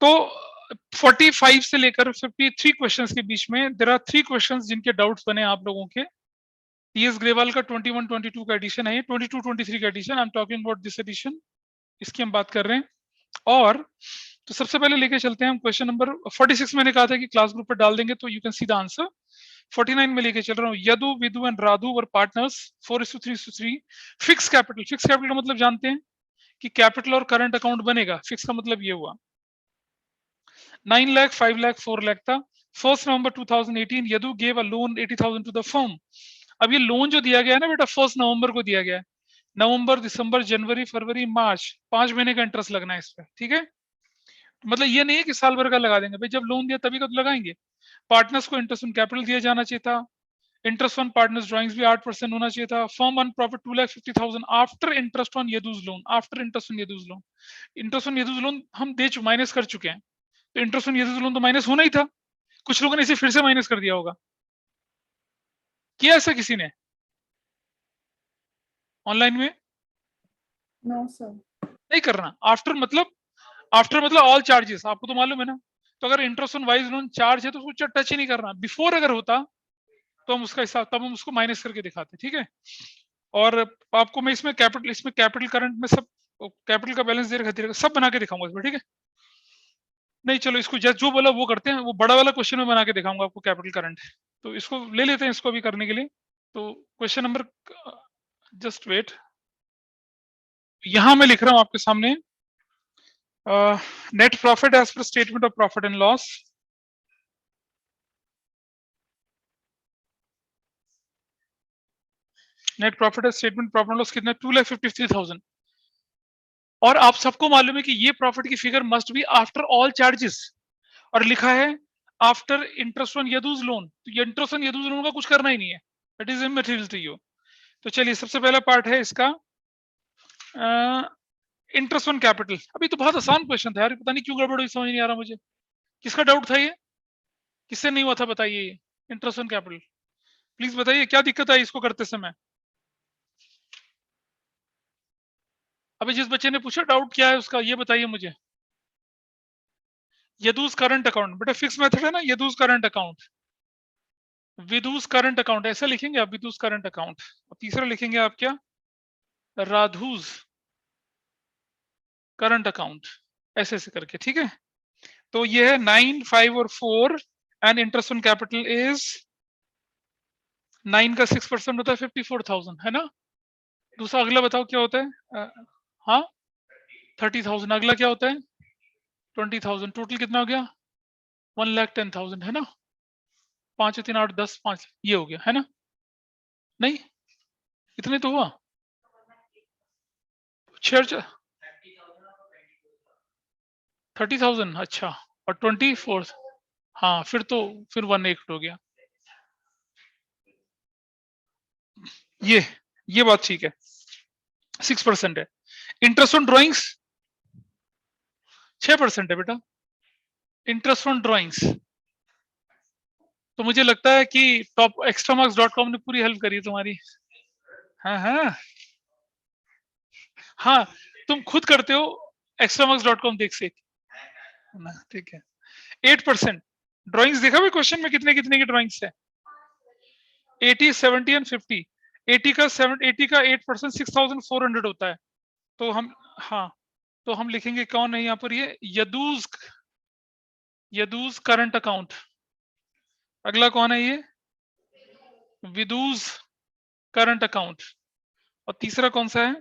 तो 45 से लेकर 53 क्वेश्चंस के बीच में देयर आर 3 क्वेश्चंस जिनके डाउट्स बने आप लोगों के। टीएस ग्रेवाल का 21-22 का एडिशन है ये, 22-23 का edition. I am talking about this edition, इसकी हम बात कर रहे हैं। और तो सबसे पहले लेके चलते हैं हम क्वेश्चन नंबर 46। मैंने कहा था कि क्लास ग्रुप पर डाल देंगे तो you can see the answer. 49 में लेके चल रहा हूँ। Yadu, Vidu and Radhu were partners 4:3:3। Fix capital, fix capital का मतलब जानते हैं कि कैपिटल और करंट अकाउंट बनेगा। फिक्स का मतलब ये हुआ 9 लाख, 5 लाख, 4 लाख था। 1 November 2018 Yadu gave a loan 80,000 to the firm. अब ये लोन जो दिया गया है ना बेटा 1 नवंबर को दिया गया है। नवंबर, दिसंबर, जनवरी, फरवरी, मार्च, 5 महीने का इंटरेस्ट लगना है इस पर, ठीक है। मतलब ये नहीं है कि साल भर का लगा देंगे भाई, जब लोन दिया तभी का तो लगाएंगे। पार्टनर्स को इंटरेस्ट ऑन कैपिटल दिया जाना चाहिए था। इंटरेस्ट ऑन पार्टनर्स ड्राइंग्स भी 8% होना चाहिए था। Firm on profit 2,50,000 after interest on Yadu's loan, after interest on Yadu's loan. Interest on Yadu's loan हम माइनस कर चुके हैं, तो इंटरेस्ट ऑन यदूज लोन तो माइनस होना ही था। कुछ लोगों ने इसे फिर से माइनस कर दिया होगा, किया ऐसा किसी ने ऑनलाइन में? No sir. नहीं करना। आफ्टर मतलब ऑल चार्जेस, आपको तो मालूम है ना। तो अगर interest on wise loan charge है तो उसको टच ही नहीं करना। बिफोर अगर होता तो हम उसका हिसाब, तब हम उसको माइनस करके दिखाते, ठीक है। और आपको मैं इसमें कैपिटल करंट में सब कैपिटल का बैलेंस दे रखा सब बना के दिखाऊंगा इसमें, ठीक है। नहीं चलो इसको जस्ट जो बोला वो करते हैं, वो बड़ा वाला क्वेश्चन में बना के दिखाऊंगा आपको कैपिटल करंट। तो इसको ले लेते हैं इसको भी करने के लिए। तो क्वेश्चन नंबर, जस्ट वेट, यहां मैं लिख रहा हूं आपके सामने net profit as per statement of profit and loss. Net profit as statement profit and loss कितना? 2,53,000। और आप सबको मालूम है कि ये प्रॉफिट की figure must be after all charges, और लिखा है after interest on Yadu's loan. तो ये इंटरेस्ट ऑन यदूज लोन का कुछ करना ही नहीं है, it is immaterial to you. तो चलिए सबसे पहला पार्ट है इसका इंटरेस्ट ऑन कैपिटल। अभी तो बहुत आसान क्वेश्चन था यार, पता नहीं क्यों गड़बड़ हुई, समझ नहीं आ रहा मुझे। किसका डाउट था ये, किससे नहीं हुआ था बताइए? ये इंटरेस्ट ऑन कैपिटल प्लीज बताइए, क्या दिक्कत आई इसको करते समय? अभी जिस बच्चे ने पूछा डाउट क्या है उसका, ये बताइए मुझे। यदूज करंट अकाउंट, बेटा फिक्स मेथड है ना, यदूज करंट अकाउंट, विदूज करंट अकाउंट, ऐसा लिखेंगे आप, विदूज करंट अकाउंट। और तीसरा लिखेंगे आप क्या? राधुज करंट अकाउंट, ऐसे ऐसे करके, ठीक है। तो ये है 9, 5 और 4 and interest on capital is 9 का 6% होता है 54,000, है ना। दूसरा अगला बताओ क्या होता है? हाँ 30,000। अगला क्या होता है? 20,000। टोटल कितना हो गया? 1,10,000, है ना। 5 3 8 10 5, ये हो गया, है ना। नहीं इतने तो हुआ 30,000, अच्छा। और 24, हाँ फिर 1,8 हो गया। ये बात ठीक है, 6% है। इंटरेस्ट ऑन ड्राइंग्स 6% है बेटा, इंटरेस्ट ऑन ड्राइंग्स। तो मुझे लगता है कि टॉप extramarks.com ने पूरी हेल्प करी तुम्हारी। हाँ हाँ हाँ, तुम खुद करते हो extramarks.com देख से ना, ठीक है। 8% ड्राइंग्स देखा भाई क्वेश्चन में कितने कितने की ड्राइंग्स है? 80, 70 एंड 50। 80 का 8% 6,400 होता है। तो हम, हाँ तो हम लिखेंगे कौन है यहाँ पर? ये यदूज करंट अकाउंट। अगला कौन है? ये विदूज करंट अकाउंट। और तीसरा कौन सा है?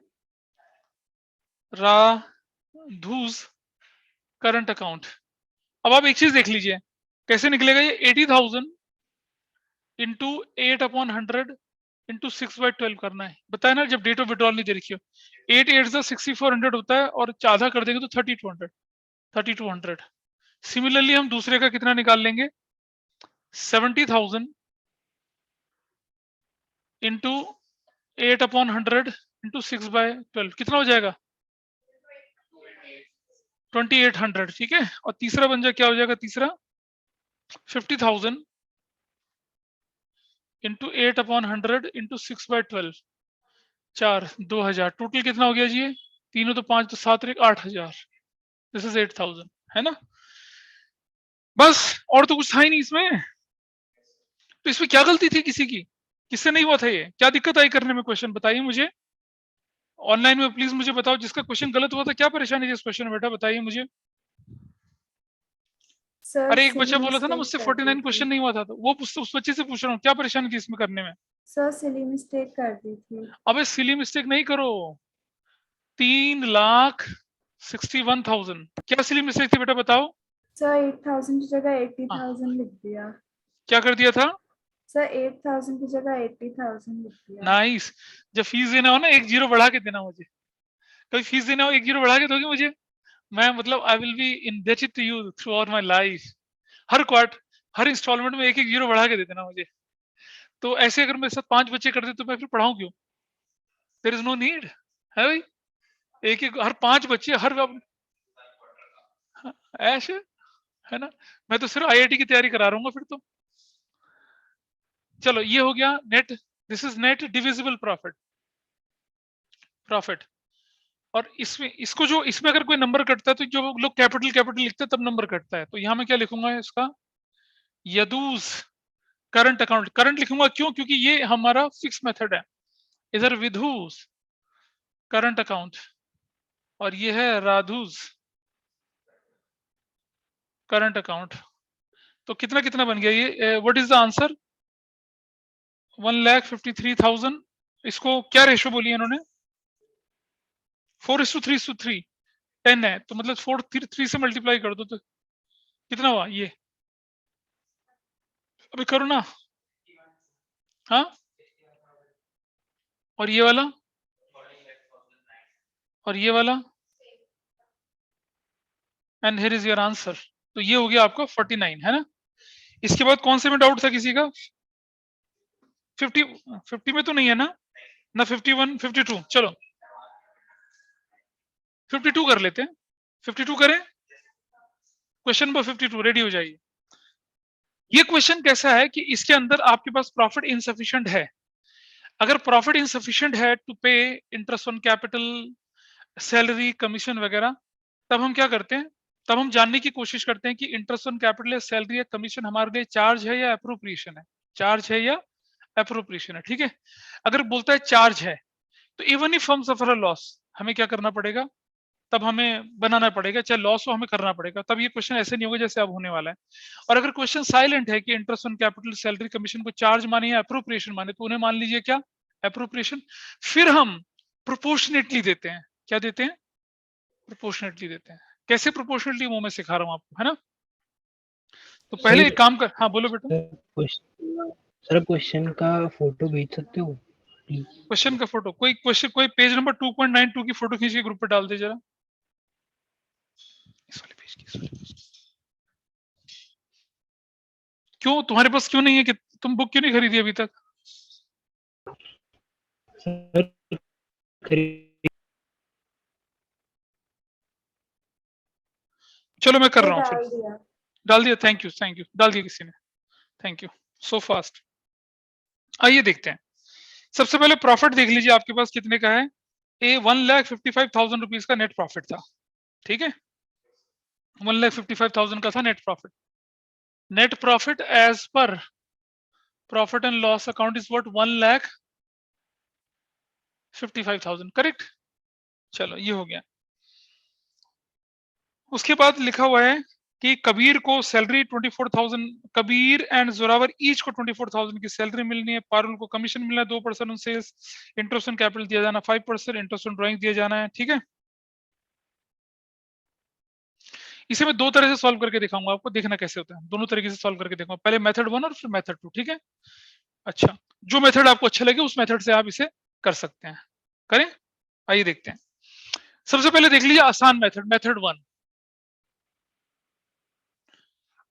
राधूज करंट अकाउंट। अब आप एक चीज देख लीजिए कैसे निकलेगा ये। 80,000 इंटू 8/100 इंटू 6/12 करना है, बताया ना, जब डेट ऑफ विड्रॉल नहीं दे रखी हो। 8 8 से 6,400 होता है, और आधा कर देंगे तो 3,200। सिमिलरली हम दूसरे का कितना निकाल लेंगे? 70,000 इंटू 8/100 इंटू 6/12 कितना हो जाएगा? 2,800, ठीक है। और तीसरा बन जाए, क्या हो जाएगा तीसरा? 50,000 इंटू 8/100 इंटू 6/12, 2,000। टोटल कितना हो गया जी? ये तीनों तो 5 तो 7 8,000। दिस इज 8,000, है ना। बस, और तो कुछ था ही नहीं इसमें। तो इसमें क्या गलती थी किसी की? किससे नहीं हुआ था ये? क्या दिक्कत आई करने में क्वेश्चन, बताइए मुझे। ऑनलाइन में प्लीज मुझे बताओ, जिसका क्वेश्चन गलत हुआ था, क्या परेशानी थी इस क्वेश्चन में बेटा, बताइए मुझे। सर अरे एक बच्चा सिली बोला था ना मिस्टेक मुझसे कर दी 49 थी। क्वेश्चन नहीं हुआ था, तो वो उस बच्चे से पूछ रहा हूँ क्या परेशानी थी इसमें करने में। सर सिली मिस्टेक कर दी थी। अबे सिली मिस्टेक नहीं करो। 3,61,000 क्या सिली मिस्टेक थी बेटा, बताओ। सर 8,000 की जगह हाँ, 80,000 लिख दिया। क्या कर दिया था? सर 8,000 की जगह 80,000 लिख दिया। नाइस। जब फीस देना हो ना, एक जीरो बढ़ा के देना मुझे। कभी फीस देना हो, एक जीरो बढ़ा के दोगे मुझे। मैं मतलब I will be indebted to you throughout my life. हर क्वार्टर, हर इंस्टॉलमेंट में एक एक जीरो बढ़ा के दे देना मुझे। तो ऐसे अगर मेरे साथ 5 बच्चे करते तो मैं फिर पढ़ाऊं क्यों? देयर इज नो नीड है भाई। एक एक हर 5 बच्चे हर ऐसे, है ना। मैं तो सिर्फ आईआईटी की तैयारी करा रहा हूँ फिर तो। चलो ये हो गया net. This is net divisible profit. Profit. और इसमें इसको जो इसमें अगर कोई नंबर कटता है तो जो लोग कैपिटल कैपिटल लिखते हैं तब नंबर कटता है, तो यहां मैं क्या लिखूंगा इसका? यदूस करंट अकाउंट। करंट लिखूंगा क्यों? क्योंकि ये हमारा फिक्स मेथड है। इधर विधुस करंट अकाउंट, और ये है राधुस करंट अकाउंट। तो कितना कितना बन गया ये? What is the answer? 1,53,000। इसको क्या रेशो बोली है इन्होंने? 4:3:3। 10 है तो मतलब 4 से मल्टीप्लाई कर दो तो कितना हुआ ये? अभी करो ना। हाँ, और ये वाला, और ये वाला, and here is your answer. तो ये हो गया आपका 49, है ना। इसके बाद कौन से में डाउट था किसी का? 50, 50 में तो नहीं है ना? ना 51, 52। चलो 52 कर लेते हैं। 52 करें। क्वेश्चन नंबर 52 रेडी हो जाइए। ये क्वेश्चन कैसा है कि इसके अंदर आपके पास प्रॉफिट इनसफिशिएंट है। अगर प्रॉफिट इनसफिशिएंट है टू पे interest on capital, salary, commission वगैरह, तब हम क्या करते हैं? तब हम जानने की कोशिश करते हैं कि इंटरेस्ट ऑन कैपिटल या सैलरी या कमीशन हमारे लिए चार्ज है या अप्रोप्रिएशन है। चार्ज है या अप्रोप्रिएशन है, ठीक है। अगर बोलता है चार्ज है, तो इवन इफ हम सफर अ लॉस, हमें क्या करना पड़ेगा? तब हमें बनाना पड़ेगा, चाहे लॉस हो हमें करना पड़ेगा। तब ये क्वेश्चन ऐसे नहीं होगा जैसे अब होने वाला है। और अगर क्वेश्चन साइलेंट है कि interest on capital, salary, commission को चार्ज माने या अप्रोप्रिएशन माने, तो उन्हें मान लीजिए क्या? अप्रोप्रिएशन। फिर हम प्रोपोर्शनेटली देते हैं। क्या देते हैं? प्रोपोर्शनेटली देते हैं। कैसे प्रोपोर्शनेटली वो मैं सिखा रहा हूँ आपको, है ना। तो पहले सर एक काम कर, हाँ बोलो बेटा। सर क्वेश्चन का फोटो भेज सकते हो प्लीज? क्वेश्चन का फोटो, कोई क्वेश्चन, कोई पेज नंबर 2.92 की फोटो खींच के ग्रुप पे डाल दे जरा। इस वाले पेज की, इस वाले पेज की। क्यों तुम्हारे पास क्यों नहीं है? कि तुम बुक क्यों नहीं खरीदी अभी तक? सर चलो मैं कर सर रहा हूँ फिर। डाल दिया। डाल दिया, थैंक यू थैंक यू, डाल दिया किसी ने। Thank you so fast. आइए देखते हैं। सबसे पहले प्रॉफिट देख लीजिए आपके पास कितने का है। 1,55,000 रुपीज का नेट प्रॉफिट था, ठीक है। 1,55,000 का था net profit. Net profit as per profit and loss account is what? 1,55,000, correct. चलो ये हो गया। उसके बाद लिखा हुआ है कि कबीर को salary 24,000, Kabir and Zorawar each को 24,000 की सैलरी मिलनी है। पारुल को कमीशन मिलना है 2% on sales. Interest on capital दिया जाना 5%, इंटरेस्ट ऑन ड्राइंग दिया जाना है, ठीक है। इसे मैं दो तरह से सॉल्व करके दिखाऊंगा आपको, देखना कैसे होता है। दोनों तरीके से सॉल्व करके देखूंगा, पहले मेथड 1 और फिर मेथड 2, ठीक है। अच्छा, जो मेथड आपको अच्छा लगे उस मेथड से आप इसे कर सकते हैं। करें, आइए देखते हैं। सबसे पहले देख लीजिए आसान मेथड, मेथड 1।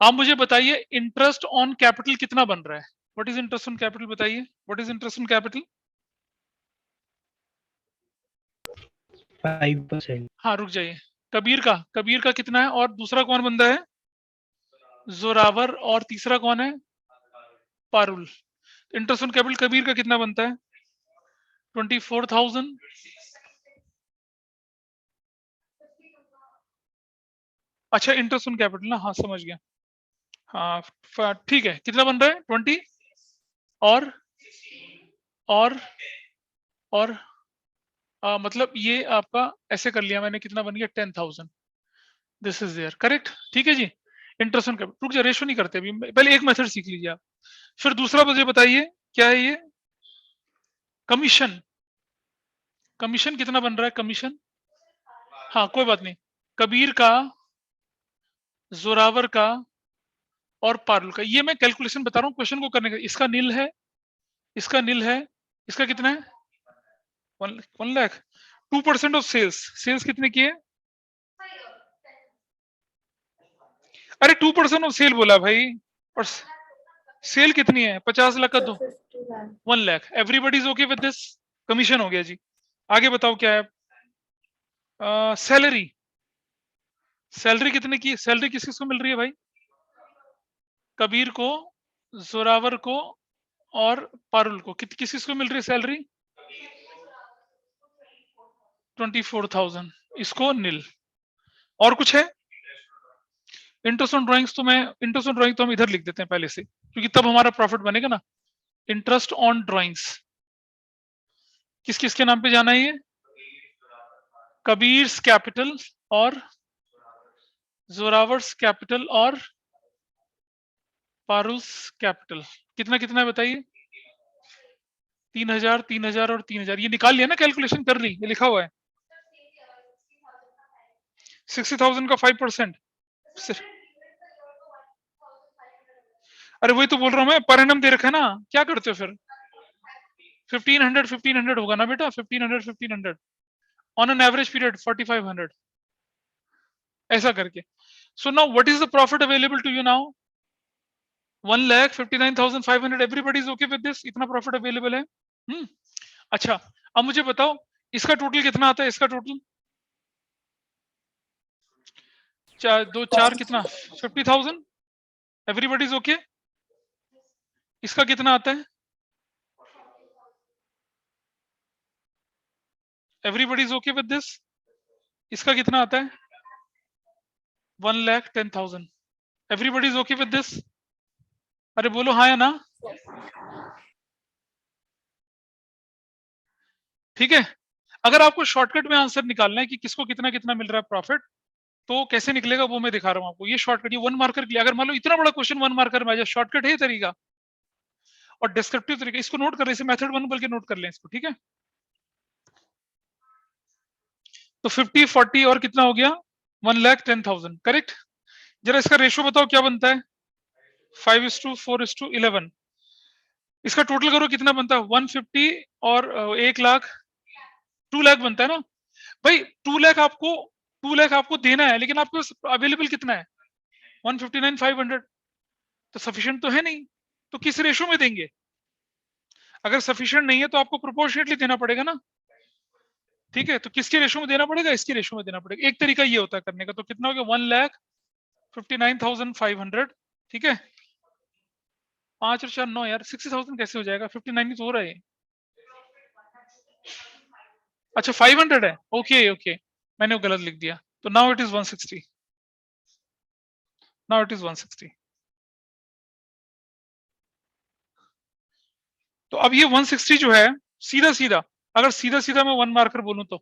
आप मुझे बताइए इंटरेस्ट ऑन कैपिटल कितना बन रहा है? What is interest on capital, बताइए। What is interest on capital? 5%। हाँ रुक जाइए। कबीर का कितना है? और दूसरा कौन बंदा है? जोरावर। और तीसरा कौन है? Parul. Interest on capital Kabir का कितना बनता है? 24,000। अच्छा इंटरेस्ट ऑन कैपिटल ना, हाँ समझ गया। हाँ ठीक है, कितना बन रहा है 20 और और और मतलब ये आपका ऐसे कर लिया मैंने, कितना बन गया 10,000, दिस इज देयर करेक्ट। ठीक है जी, इंटरेस्ट ऑन कैपिटल, रुक जा रेशो नहीं करते अभी, पहले एक मेथड सीख लीजिए आप। फिर दूसरा मुझे बताइए क्या है ये, कमीशन। कमीशन कितना बन रहा है कमीशन, हाँ कोई बात नहीं, कबीर का, जोरावर का और पारुल का, ये मैं कैलकुलेशन बता रहा हूँ क्वेश्चन को करने का। इसका नील है, इसका नील है, इसका कितना है 1 लाख। 2% ऑफ सेल्स, सेल्स कितने की है, अरे 2% ऑफ सेल बोला भाई, और सेल कितनी है 50 लाख का, दो 50 lakh 1 lakh. Everybody is okay with this, commission हो गया जी। आगे बताओ क्या है, सैलरी, सैलरी कितने की, सैलरी किस किस को मिल रही है भाई, कबीर को, जोरावर को और पारुल को, किस किस को मिल रही है सैलरी 24,000, इसको नील। और कुछ है, इंटरेस्ट ऑन ड्राइंग्स तो मैं, इंटरेस्ट ऑन ड्राइंग तो हम इधर लिख देते हैं पहले से, क्योंकि तब हमारा प्रॉफिट बनेगा ना। इंटरेस्ट ऑन ड्राइंग्स किस किस के नाम पे जाना है ये, कबीर्स कैपिटल और जोरावर्स कैपिटल और पारुल्स कैपिटल। कितना कितना है बताइए, 3,000 3,000 और 3,000, ये निकाल लिया ना, कैलकुलेशन कर ली, ये लिखा हुआ है 60,000 का 5%। अरे वही तो बोल रहा हूँ मैं, पर एनम दे रखा है ना, क्या करते हो फिर, 1500 होगा ना बेटा, 1500 ऑन एन एवरेज पीरियड 4,500, ऐसा करके। So now what is the profit available to you now, 1,59,500, everybody is okay with this, इतना प्रॉफिट अवेलेबल है। अच्छा, अब मुझे बताओ इसका टोटल कितना आता है, इसका टोटल 2 4 कितना 50,000, एवरीबडी इज ओके। इसका कितना आता है, everybody is okay with this, इसका कितना आता है 1,10,000, everybody is okay with this, अरे बोलो हाँ या ना। ठीक है, अगर आपको शॉर्टकट में आंसर निकालना है कि किसको कितना कितना मिल रहा है प्रॉफिट, तो कैसे निकलेगा वो मैं दिखा रहा हूं आपको। ये शॉर्टकट, ये 1 मार्कर के लिए, अगर मान लो इतना बड़ा क्वेश्चन 1 मार्कर में आ जाए, शॉर्टकट है ये तरीका और डिस्क्रिप्टिव तरीका, इसको नोट कर ले, इसे मेथड 1 बोल के नोट कर लें इसको, ठीक है। तो 50 40 और कितना हो गया 1,10,000 करेक्ट। जरा इसका रेशो बताओ क्या बनता है, 5:4:11। इसका टोटल करो कितना बनता है 150 और 1 लाख, 2 लाख बनता है ना भाई। 2 लाख आपको, 2 लाख आपको देना है, लेकिन आपके पास अवेलेबल कितना है 159,500, तो सफिशिएंट तो है नहीं, तो किस रेशो में देंगे। अगर सफिशिएंट नहीं है तो आपको प्रोपोर्शनेटली देना पड़ेगा ना, ठीक है। तो किसके रेशो में देना पड़ेगा, इसके रेशो में देना पड़ेगा। एक तरीका ये होता है करने का, तो कितना हो गया 1,59,500, ठीक है। 5 और 4 9 यार, 60,000 कैसे हो जाएगा, 59 ही तो हो रहा है। अच्छा 500 है, ओके ओके, मैंने वो गलत लिख दिया, तो now it is 160, now it is 160। तो अब ये 160 जो है, सीधा सीधा, अगर सीधा सीधा मैं 1 मार्कर बोलूं तो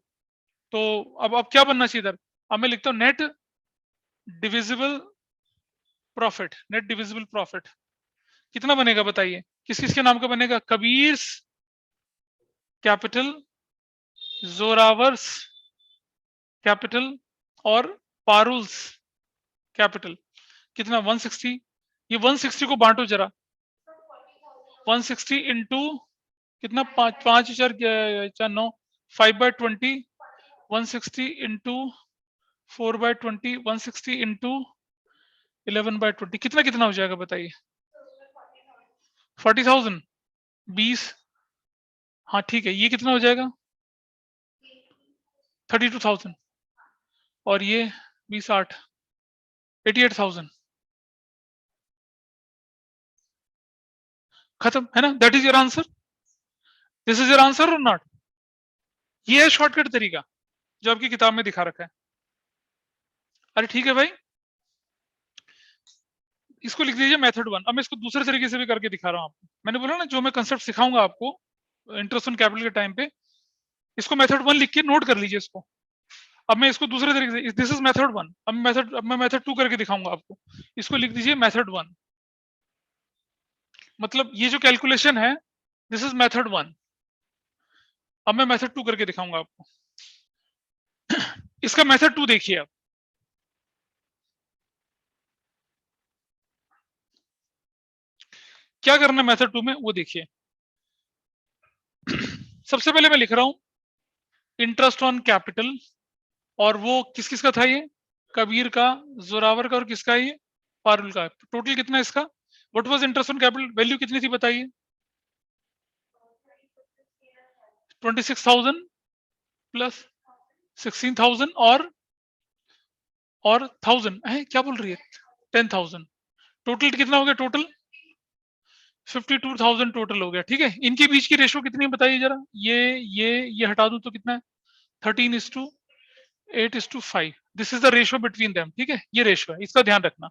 अब क्या बनना चाहिए इधर, अब मैं लिखता हूं net divisible profit, net divisible profit कितना बनेगा बताइए, किस किस के नाम का बनेगा, कबीर्स कैपिटल, जोरावर्स कैपिटल और पारुल्स कैपिटल। कितना 160, ये 160 को बांटो जरा, 160 इंटू कितना, 5 4 9 5/20, 160 इंटू 4/20, 160 इंटू 11/20, कितना कितना हो जाएगा बताइए 40,000, 20, हाँ ठीक है, ये कितना हो जाएगा 32,000 और ये 20 8 88,000, खत्म है ना। That is your answer, this is your answer और नॉट। ये है शॉर्टकट तरीका जो आपकी किताब में दिखा रखा है। अरे ठीक है भाई, इसको लिख दीजिए मेथड 1। अब मैं इसको दूसरे तरीके से भी करके दिखा रहा हूँ आपको। मैंने बोला ना जो मैं कंसेप्ट सिखाऊंगा आपको इंटरेस्ट ऑन कैपिटल के टाइम पे, इसको मेथड 1 लिख के नोट कर लीजिए इसको। अब मैं इसको दूसरे तरीके से, दिस इज मेथड 1, अब मैं मेथड 2 करके दिखाऊंगा आपको। इसको लिख दीजिए मेथड 1, मतलब ये जो कैलकुलेशन है दिस इज मेथड 1। अब मैं मेथड 2 करके दिखाऊंगा आपको। इसका मेथड 2 देखिए आप। क्या करना है मेथड 2 में वो देखिए। सबसे पहले मैं लिख रहा हूं इंटरेस्ट ऑन कैपिटल, और वो किस किस का था, ये कबीर का, जोरावर का, और किसका है ये, पारुल का। टोटल कितना है इसका, what was interest on capital, value कितनी थी बताइए, 26,000 प्लस 16,000 और 1000 है, क्या बोल रही है, 10,000। टोटल कितना हो गया, टोटल 52,000 टोटल हो गया। ठीक है, इनके बीच की रेशो कितनी है बताइए जरा, ये हटा दूं तो कितना है, 13:8:5। This is the ratio between them. ठीक है, ये रेशो है, इसका ध्यान रखना।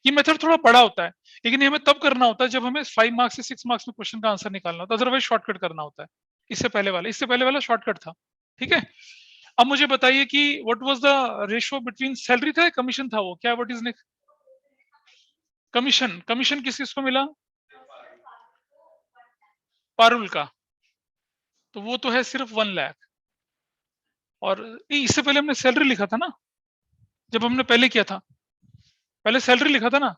ये मेथड थोड़ा बड़ा होता है, लेकिन ये हमें तब करना होता है जब हमें 5 मार्क्स से 6 मार्क्स में क्वेश्चन का आंसर निकालना होता है, अदरवाइज शॉर्टकट करना होता है। इससे पहले वाला शॉर्टकट था। ठीक है, अब मुझे बताइए कि what was the ratio between, salary था, कमीशन था, वो क्या, what is next, commission. Commission किस किस को मिला, पारुल का, तो वो तो है सिर्फ 1 लाख। और इससे पहले हमने सैलरी लिखा था ना, जब हमने पहले किया था, पहले सैलरी लिखा था ना,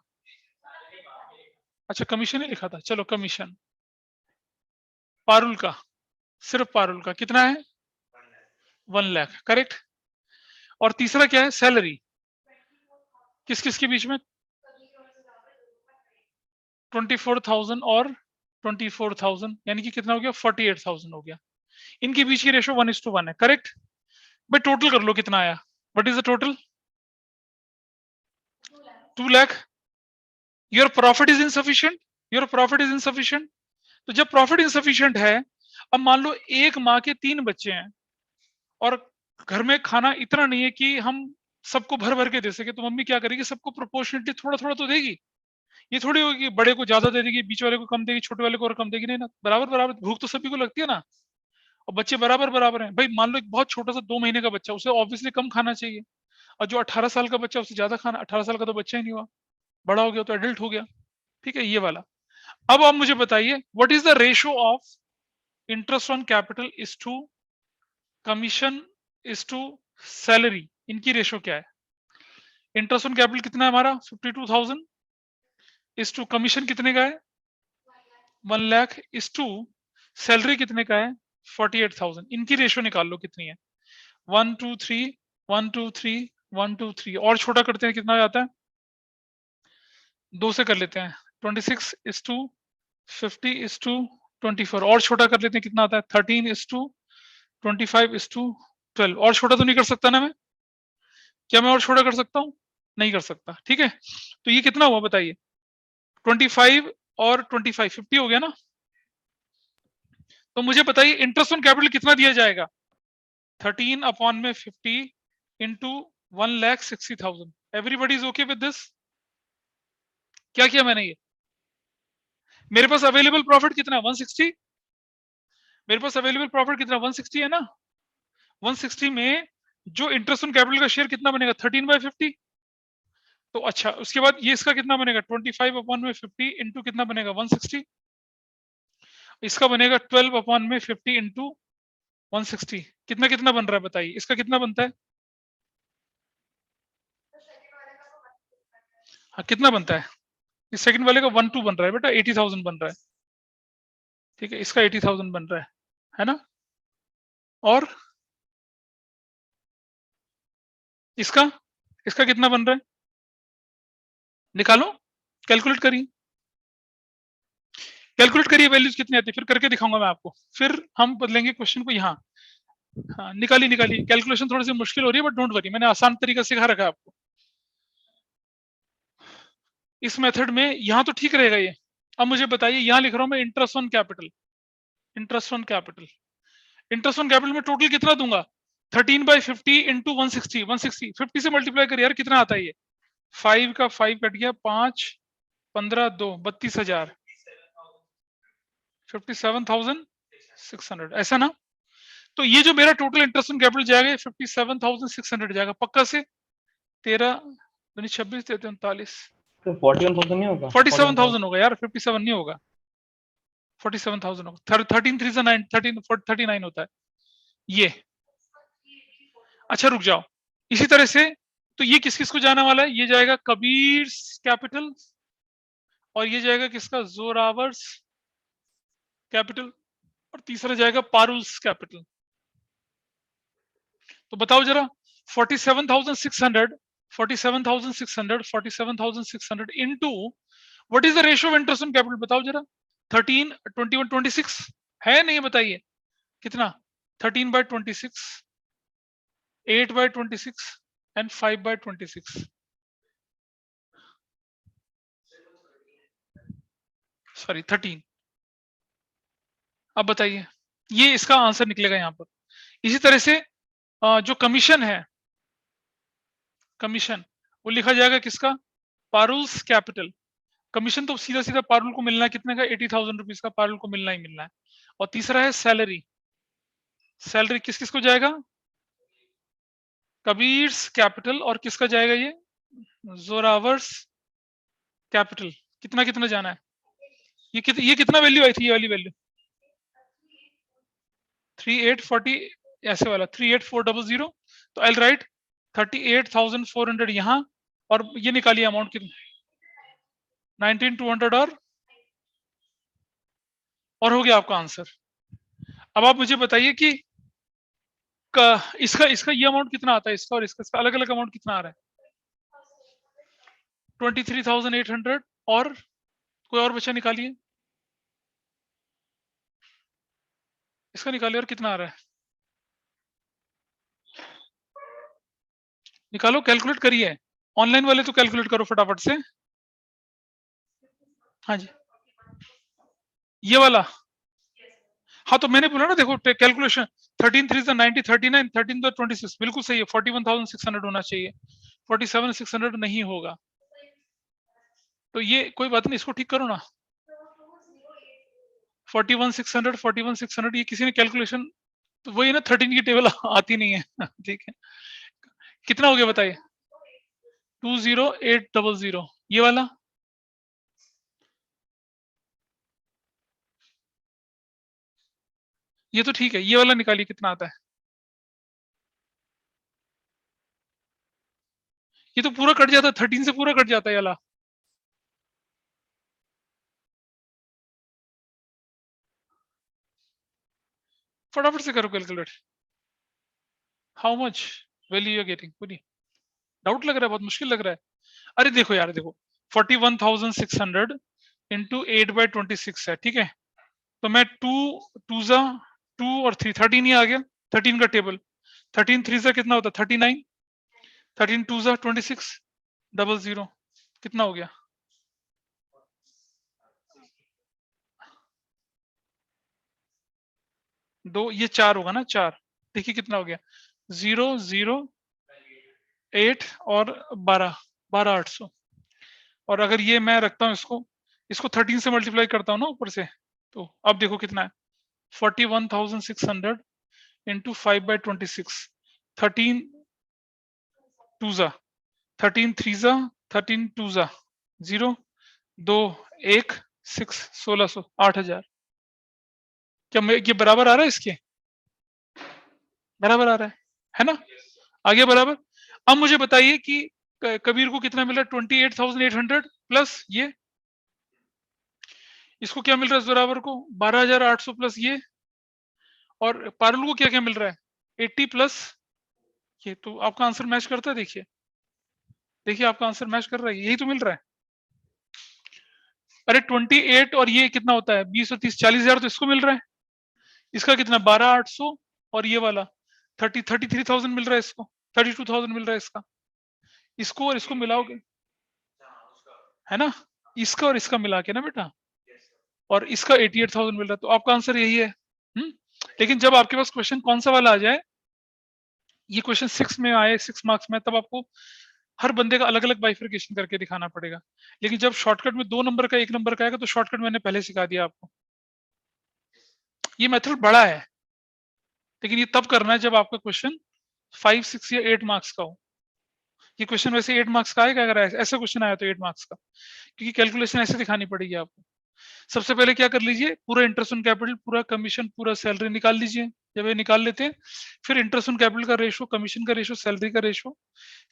अच्छा कमीशन ही लिखा था, चलो कमीशन पारुल का, सिर्फ पारुल का कितना है, 1 लाख, करेक्ट। और तीसरा क्या है, सैलरी, किस किस के बीच में, 24,000 और 24,000, यानी कि कितना हो गया, 48,000 हो गया। इनके बीच की रेशो 1:1 है, करेक्ट। भाई टोटल कर लो कितना आया, what is the total, 2 lakh. Your profit is insufficient, your profit is insufficient. तो जब प्रॉफिट इनसफिशिएंट है, अब मान लो एक माँ के 3 बच्चे हैं और घर में खाना इतना नहीं है कि हम सबको भर भर के दे सके, तो मम्मी क्या करेगी, सबको प्रोपोर्शनेटली थोड़ा थोड़ा तो देगी। ये थोड़ी होगी बड़े को ज्यादा दे देगी, बीच वाले को कम देगी, छोटे वाले को और कम देगी, नहीं ना, बराबर बराबर। भूख तो सभी को लगती है ना, और बच्चे बराबर बराबर हैं। भाई मान लो एक बहुत छोटा सा 2 महीने का बच्चा, उसे ऑब्वियसली कम खाना चाहिए, और जो 18 साल का बच्चा उसे ज्यादा खाना, 18 साल का तो बच्चा ही नहीं हुआ, बड़ा हो गया तो एडल्ट हो गया। ठीक है, ये वाला। अब आप मुझे बताइए what is the ratio of interest on capital is to commission is to salary, इनकी रेशियो क्या है। इंटरेस्ट ऑन कैपिटल कितना है हमारा, 52,000 इज टू कमीशन कितने का है, 1 लाख इज टू सैलरी कितने का है, 48,000। इनकी रेशियो निकाल लो कितनी है, 1 2 3 1 2 3 1 2 3, और छोटा करते हैं कितना आता है, 2 से कर लेते हैं, 26 इज टू 50 इज टू 24, और छोटा कर लेते हैं कितना आता है, 13 इज टू 25 इज टू 12। और छोटा तो नहीं कर सकता ना मैं, क्या मैं और छोटा कर सकता हूँ, नहीं कर सकता। ठीक है, तो ये कितना हुआ बताइए, 25 और 25 50 हो गया ना। तो मुझे बताइए इंटरेस्ट ऑन कैपिटल कितना दिया जाएगा, 13/50 into 1,60,000। Everybody is okay with this, क्या किया मैंने ये, मेरे पास अवेलेबल प्रॉफिट कितना है, 160, मेरे पास अवेलेबल प्रॉफिट कितना 160 है ना, 160 में जो इंटरेस्ट ऑन कैपिटल का शेयर कितना बनेगा, 13/50। तो अच्छा, उसके बाद ये इसका कितना बनेगा, 25/50 इंटू कितना बनेगा, 160। इसका बनेगा 12/50 इंटू 160। कितना कितना बन रहा है बताइए, इसका कितना बनता है, हाँ कितना बनता है, इस सेकंड वाले का 1-2 बन रहा है बेटा, 80,000 बन रहा है। ठीक है, इसका 80,000 बन रहा है ना, और इसका इसका कितना बन रहा है, निकालो, कैलकुलेट करिए, कैलकुलेट करिए वैल्यूज कितनी आती है, फिर करके दिखाऊंगा मैं आपको, फिर हम बदलेंगे क्वेश्चन को यहाँ। हाँ निकालिए निकालिए, कैलकुलेशन थोड़ी सी मुश्किल हो रही है बट डोंट वरी, मैंने आसान तरीका सिखा रखा है आपको। इस मेथड में यहाँ तो ठीक रहेगा ये। अब मुझे बताइए, यहाँ लिख रहा हूँ मैं interest on capital, interest on capital, interest on capital में टोटल कितना दूंगा, 13/50 इंटू 160, 160 50 से मल्टीप्लाई करिए यार, कितना आता है ये, 5 का 5 कट गया, 5 15 2 32,000 57,600 ऐसा ना। तो ये जो मेरा टोटल इंटरेस्ट ऑन कैपिटल जाएगा 57,600 जाएगा पक्का से। 13 26 39 तो 41,000 नहीं होगा? 47,000 होगा यार, 57 नहीं होगा, 47,000 होगा। 13 3 से 9 13 39 होता है ये। अच्छा रुक जाओ, इसी तरह से तो ये किस किस को जाने वाला है, ये जाएगा कबीर कैपिटल और ये जाएगा किसका, जोरावर्स कैपिटल, और तीसरा जाएगा पारुल्स कैपिटल। तो बताओ जरा 47,600 47,600 into what is the ratio of interest on capital, बताओ जरा। 13 21 26 है नहीं, बताइए कितना। 13/26, 8/26 एंड 5/26। सॉरी 13। अब बताइए, ये इसका आंसर निकलेगा यहां पर। इसी तरह से जो कमीशन है, कमीशन वो लिखा जाएगा किसका, पारुल्स कैपिटल। कमीशन तो सीधा सीधा पारुल को मिलना है, कितने का, 80,000 रुपीज का पारुल को मिलना ही मिलना है। और तीसरा है सैलरी, सैलरी किस किस को जाएगा, कबीर्स कैपिटल, और किसका जाएगा ये, जोरावर्स कैपिटल। कितना कितना जाना है, ये कितना वैल्यू आई थी, ये वाली वैल्यू 3840 ऐसे वाला 38400। तो आई राइट 38,400 यहाँ, और ये निकालिए अमाउंट कितना 19,200 और हो गया आपका आंसर। अब आप मुझे बताइए कि इसका इसका ये अमाउंट कितना आता है, इसका और इसका अलग अलग अमाउंट कितना आ रहा है। 23,800 और कोई और बच्चा निकालिए, इसका निकालिए और कितना आ रहा है, निकालो कैलकुलेट करिए। ऑनलाइन वाले तो कैलकुलेट करो फटाफट से। हाँ जी ये वाला, हाँ तो मैंने बोला ना देखो कैलकुलेशन 13 3 90 39 13 26 बिल्कुल सही है। 41,600 होना चाहिए, 47,600 नहीं होगा। तो ये कोई बात नहीं, इसको ठीक करो ना। 41,600 ये किसी ने कैलकुलेशन, तो वही ना 13 की टेबल आती नहीं है ठीक है। कितना हो गया बताइए, 20,800 ये वाला, ये तो ठीक है। ये वाला निकालिए कितना आता है, ये तो पूरा कट जाता है, 13 से पूरा कट जाता है ये वाला। फटाफट से करो calculate, how much value you getting. बोलिए, डाउट लग रहा है, बहुत मुश्किल लग रहा है। अरे देखो यार देखो 41,600 इंटू 8/26 है, ठीक है। तो मैं 2 और 3 13 ही आ गया, 13 का टेबल। 13 3 से कितना होता है 39, 13 2 26 00 कितना हो गया, दो, ये 4 होगा ना, 4 देखिए कितना हो गया 0 0 8 और 12,800। और अगर ये मैं रखता हूँ इसको 13 से मल्टीप्लाई करता हूँ ना ऊपर से, तो अब देखो कितना है 41,600 इंटू 5/26, 13 2 13 3 13 2 0 2 1 6 1600 8,000। क्या ये बराबर आ रहा है, इसके बराबर आ रहा है ना, आगे बराबर। अब मुझे बताइए कि कबीर को कितना मिला 28,800 प्लस ये, इसको क्या मिल रहा है जोरावर को 12,800 प्लस ये, और पारुल को क्या क्या मिल रहा है 80 प्लस ये। तो आपका आंसर मैच करता है, देखिए देखिए आपका आंसर मैच कर रहा है, यही तो मिल रहा है। अरे 28 और ये कितना होता है 20 और 30 40,000 तो इसको मिल रहा है, इसका कितना 12,800 और ये वाला 33,000 मिल रहा है इसको, 32,000 मिल रहा है इसको और इसको मिलाओगे है ना, इसका और इसका मिला के ना बेटा, और इसका 88,000 मिल रहा है। तो आपका आंसर यही है। लेकिन जब आपके पास क्वेश्चन कौन सा वाला आ जाए, ये क्वेश्चन 6 में आए 6 मार्क्स में, तब आपको हर बंदे का अलग अलग बाइफर्केशन करके दिखाना पड़ेगा। लेकिन जब शॉर्टकट में 2 नंबर का 1 नंबर का आएगा तो शॉर्टकट मैंने पहले सिखा दिया आपको। ये मेथड बड़ा है, लेकिन ये तब करना है जब आपका क्वेश्चन 5, 6 या 8 मार्क्स का हो। ये क्वेश्चन वैसे 8 मार्क्स का आएगा, अगर ऐसा क्वेश्चन आया तो 8 मार्क्स का, क्योंकि कैलकुलेशन ऐसे दिखानी पड़ेगी आपको। सबसे पहले क्या कर लीजिए, पूरा इंटरेस्ट ऑन कैपिटल, पूरा कमीशन, पूरा सैलरी निकाल लीजिए। जब ये निकाल लेते हैं, फिर इंटरेस्ट ऑन कैपिटल का रेशो, कमीशन का रेशो, सैलरी का रेशो,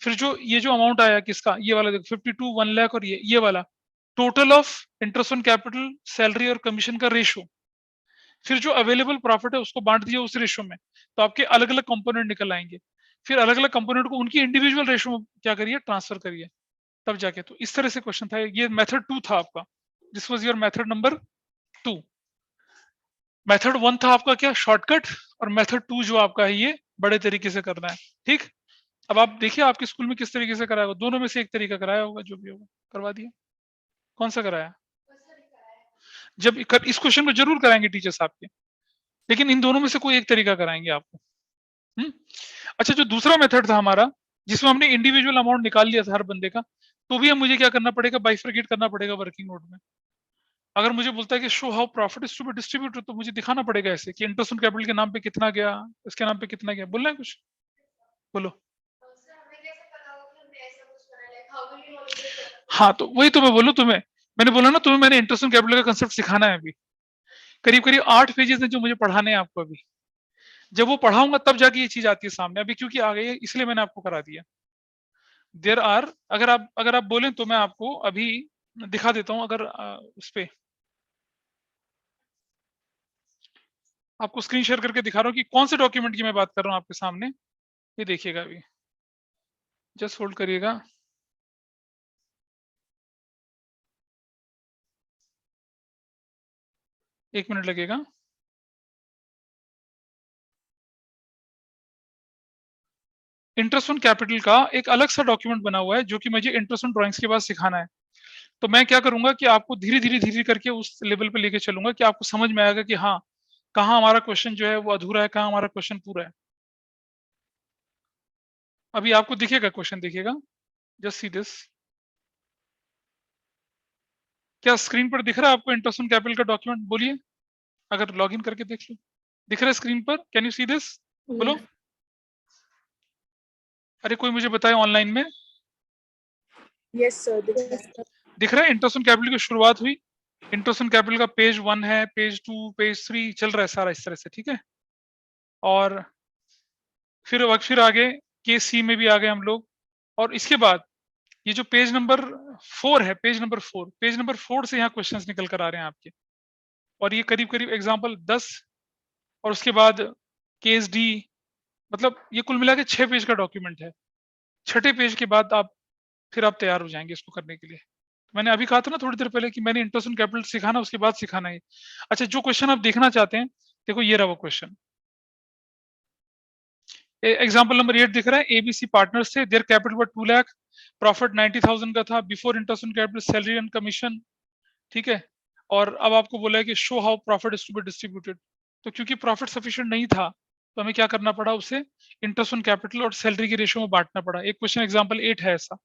फिर जो ये जो अमाउंट आया किसका, ये वाला देखो 52, 1 लाख और ये वाला, total of interest on capital, salary और कमीशन का रेशो, फिर जो अवेलेबल प्रॉफिट है उसको बांट दिया उस रेशो में, तो आपके अलग अलग कंपोनेंट निकल आएंगे। फिर अलग अलग कंपोनेंट को उनकी इंडिविजुअल रेशो में क्या करिए, ट्रांसफर करिए, तब जाके। तो इस तरह से क्वेश्चन था ये। मेथड 2 था आपका, this was your method number 2। Method 1 था आपका क्या, शॉर्टकट, और मेथड 2 जो आपका है ये बड़े तरीके से करना है। ठीक, अब आप देखिए आपके स्कूल में किस तरीके से कराया होगा, दोनों में से एक तरीका कराया होगा, जो भी होगा करवा दिया। कौन सा कराया? जब इस क्वेश्चन को जरूर कराएंगे टीचर्स आपके, लेकिन इन दोनों में से कोई एक तरीका कराएंगे आपको। अच्छा, जो दूसरा मेथड था हमारा, जिसमें हमने इंडिविजुअल अमाउंट निकाल लिया था हर बंदे का, तो भी हम मुझे क्या करना पड़ेगा, बाइफरकेट करना पड़ेगा वर्किंग नोट में। अगर मुझे बोलता है कि show how profit is to be distributed, तो मुझे दिखाना पड़ेगा ऐसे कि इंटरेस्ट ऑन कैपिटल के नाम पे कितना गया, इसके नाम पे कितना गया। बोलना है कुछ, बोलो। हाँ, तो वही तो मैं बोलूं तुम्हें, मैंने बोला ना तुम्हें, मैंने इंटरेस्ट ऑन कैपिटल का कंसेप्ट सिखाना है अभी। करीब करीब 8 पेजेस हैं जो मुझे पढ़ाने हैं आपको अभी। जब वो पढ़ाऊंगा तब जाके ये चीज आती है सामने, अभी क्योंकि आ गई है इसलिए मैंने आपको करा दिया। देयर आर, अगर आप बोलें तो मैं आपको अभी दिखा देता हूं। अगर उस पे आपको स्क्रीन शेयर करके दिखा रहा हूं कि कौन से डॉक्यूमेंट की मैं बात कर रहा हूं आपके सामने। ये देखिएगा अभी, जस्ट होल्ड करिएगा। एक मिनट लगेगा। इंटरेस्ट ऑन कैपिटल का एक अलग सा डॉक्यूमेंट बना हुआ है जो कि मुझे इंटरेस्ट ऑन ड्राइंग्स के बाद सिखाना है। तो मैं क्या करूंगा कि आपको धीरे धीरे धीरे करके उस लेवल पे लेके चलूंगा कि आपको समझ में आएगा कि हाँ, कहाँ हमारा क्वेश्चन जो है वो अधूरा है, कहाँ हमारा क्वेश्चन पूरा है। अभी आपको दिखेगा क्वेश्चन, देखिएगा, जस्ट सी दिस। क्या स्क्रीन पर दिख रहा है आपको इंटरेस्ट ऑन कैपिटल का डॉक्यूमेंट? बोलिए, अगर लॉगिन करके देख लो, दिख रहा है स्क्रीन पर? Can you see this? बोलो। अरे कोई मुझे बताए ऑनलाइन में। यस सर, दिख रहा है इंटरेस्ट ऑन कैपिटल की शुरुआत हुई, इंटरेस्ट ऑन कैपिटल का पेज 1 है, पेज 2, पेज 3 चल रहा है सारा इस तरह से, ठीक है। और फिर आगे केस सी में भी आ गए हम लोग। और इसके बाद ये जो पेज नंबर 4 है, पेज नंबर 4 से यहाँ क्वेश्चंस निकल कर आ रहे हैं आपके। और ये करीब करीब एग्जाम्पल 10, और उसके बाद केस डी, मतलब ये कुल मिला के 6 पेज का डॉक्यूमेंट है। 6ठे पेज के बाद फिर आप तैयार हो जाएंगे इसको करने के लिए। मैंने अभी कहा था ना थोड़ी देर पहले कि मैंने इंटरेस्ट ऑन कैपिटल सिखाना, उसके बाद सिखाना है। अच्छा, जो क्वेश्चन आप देखना चाहते हैं, देखो ये रहा वो क्वेश्चन। एग्जाम्पल नंबर 8 दिख रहा है, एबीसी पार्टनर्स थे, देयर कैपिटल वर 2 लाख, प्रॉफिट 90,000 का था, before interest on capital, salary and commission, ठीक है। और अब आपको बोला है कि show how profit is to be distributed. तो क्योंकि प्रॉफिट सफिशिएंट नहीं था, तो हमें क्या करना पड़ा, उसे इंटरेस्ट ऑन कैपिटल और सैलरी के रेशियो में बांटना पड़ा। एक क्वेश्चन एग्जाम्पल 8 है ऐसा,